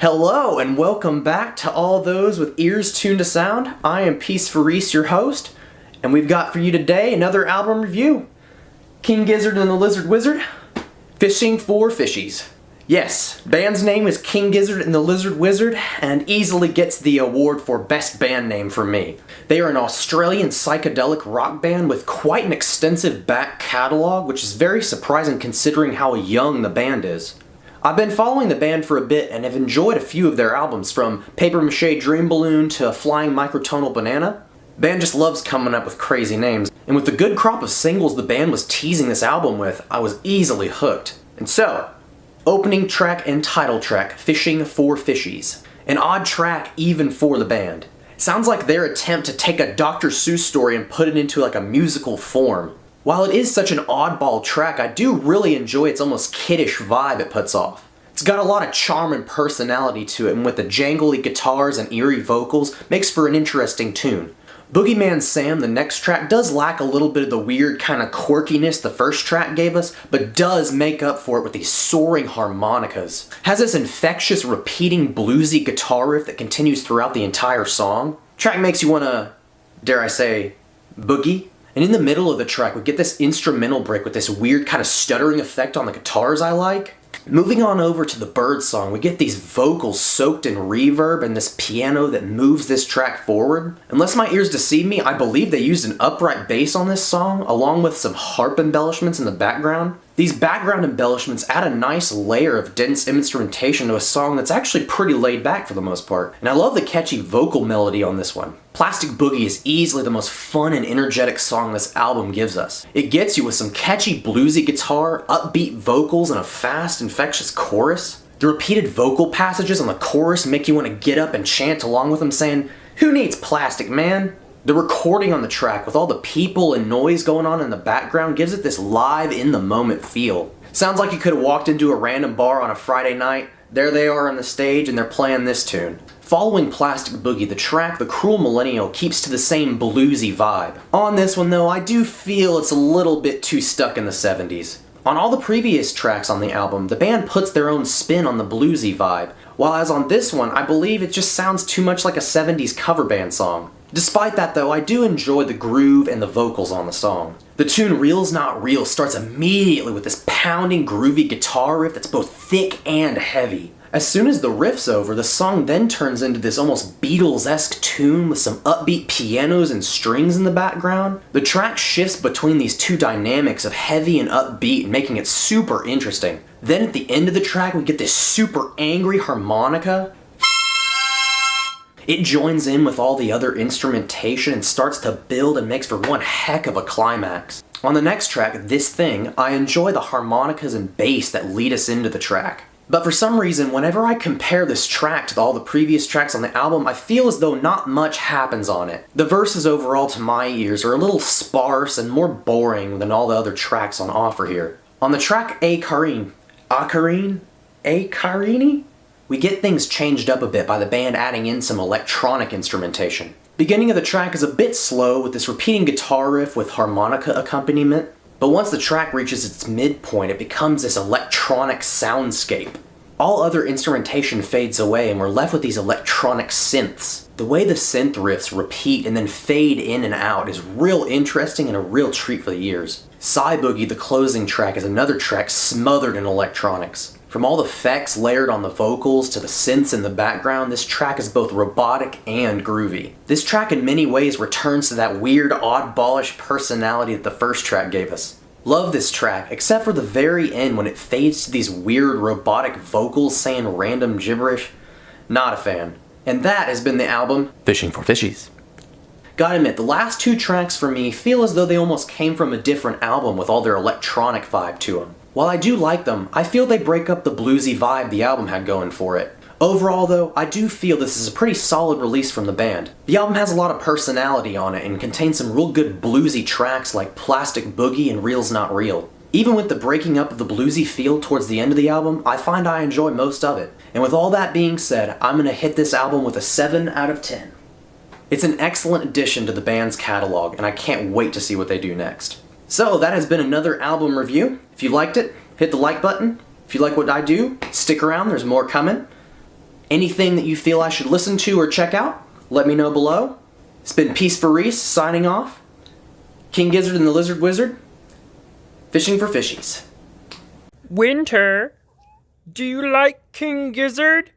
Hello and welcome back to all those with ears tuned to sound. I am PeaceforReece, your host, and we've got for you today another album review. King Gizzard and the Lizard Wizard, Fishing for Fishies. Yes, band's name is King Gizzard and the Lizard Wizard and easily gets the award for best band name from me. They are an Australian psychedelic rock band with quite an extensive back catalog, which is very surprising considering how young the band is. I've been following the band for a bit and have enjoyed a few of their albums, from Paper Mache Dream Balloon to Flying Microtonal Banana. The band just loves coming up with crazy names, and with the good crop of singles the band was teasing this album with, I was easily hooked. And so, opening track and title track, Fishing for Fishies. An odd track even for the band. Sounds like their attempt to take a Dr. Seuss story and put it into like a musical form. While it is such an oddball track, I do really enjoy its almost kiddish vibe it puts off. It's got a lot of charm and personality to it, and with the jangly guitars and eerie vocals, makes for an interesting tune. Boogieman Sam, the next track, does lack a little bit of the weird kind of quirkiness the first track gave us, but does make up for it with these soaring harmonicas. Has this infectious, repeating, bluesy guitar riff that continues throughout the entire song. Track makes you wanna, dare I say, boogie? And in the middle of the track, we get this instrumental break with this weird kind of stuttering effect on the guitars I like. Moving on over to the bird song, we get these vocals soaked in reverb and this piano that moves this track forward. Unless my ears deceive me, I believe they used an upright bass on this song, along with some harp embellishments in the background. These background embellishments add a nice layer of dense instrumentation to a song that's actually pretty laid back for the most part. And I love the catchy vocal melody on this one. Plastic Boogie is easily the most fun and energetic song this album gives us. It gets you with some catchy bluesy guitar, upbeat vocals, and a fast, infectious chorus. The repeated vocal passages on the chorus make you want to get up and chant along with them, saying, "Who needs plastic, man?" The recording on the track, with all the people and noise going on in the background, gives it this live, in-the-moment feel. Sounds like you could have walked into a random bar on a Friday night, there they are on the stage and they're playing this tune. Following Plastic Boogie, the track The Cruel Millennial keeps to the same bluesy vibe. On this one though, I do feel it's a little bit too stuck in the 70s. On all the previous tracks on the album, the band puts their own spin on the bluesy vibe, while as on this one, I believe it just sounds too much like a 70s cover band song. Despite that though, I do enjoy the groove and the vocals on the song. The tune Real's Not Real starts immediately with this pounding groovy guitar riff that's both thick and heavy. As soon as the riff's over, the song then turns into this almost Beatles-esque tune with some upbeat pianos and strings in the background. The track shifts between these two dynamics of heavy and upbeat, making it super interesting. Then at the end of the track, we get this super angry harmonica. It joins in with all the other instrumentation and starts to build and makes for one heck of a climax. On the next track, This Thing, I enjoy the harmonicas and bass that lead us into the track. But for some reason, whenever I compare this track to all the previous tracks on the album, I feel as though not much happens on it. The verses overall to my ears are a little sparse and more boring than all the other tracks on offer here. On the track A Karini, we get things changed up a bit by the band adding in some electronic instrumentation. Beginning of the track is a bit slow with this repeating guitar riff with harmonica accompaniment, but once the track reaches its midpoint, it becomes this electronic soundscape. All other instrumentation fades away and we're left with these electronic synths. The way the synth riffs repeat and then fade in and out is real interesting and a real treat for the ears. Psy Boogie, the closing track, is another track smothered in electronics. From all the effects layered on the vocals to the synths in the background, this track is both robotic and groovy. This track in many ways returns to that weird, oddballish personality that the first track gave us. Love this track, except for the very end when it fades to these weird robotic vocals saying random gibberish. Not a fan. And that has been the album Fishing for Fishies. Gotta admit, the last two tracks for me feel as though they almost came from a different album with all their electronic vibe to them. While I do like them, I feel they break up the bluesy vibe the album had going for it. Overall though, I do feel this is a pretty solid release from the band. The album has a lot of personality on it and contains some real good bluesy tracks like Plastic Boogie and Real's Not Real. Even with the breaking up of the bluesy feel towards the end of the album, I find I enjoy most of it. And with all that being said, I'm gonna hit this album with a 7 out of 10. It's an excellent addition to the band's catalog, and I can't wait to see what they do next. So that has been another album review. If you liked it, hit the like button. If you like what I do, stick around, there's more coming. anything that you feel I should listen to or check out, let me know below. It's been PeaceforReece signing off. King Gizzard and the Lizard Wizard, fishing for fishies. Winter, do you like King Gizzard?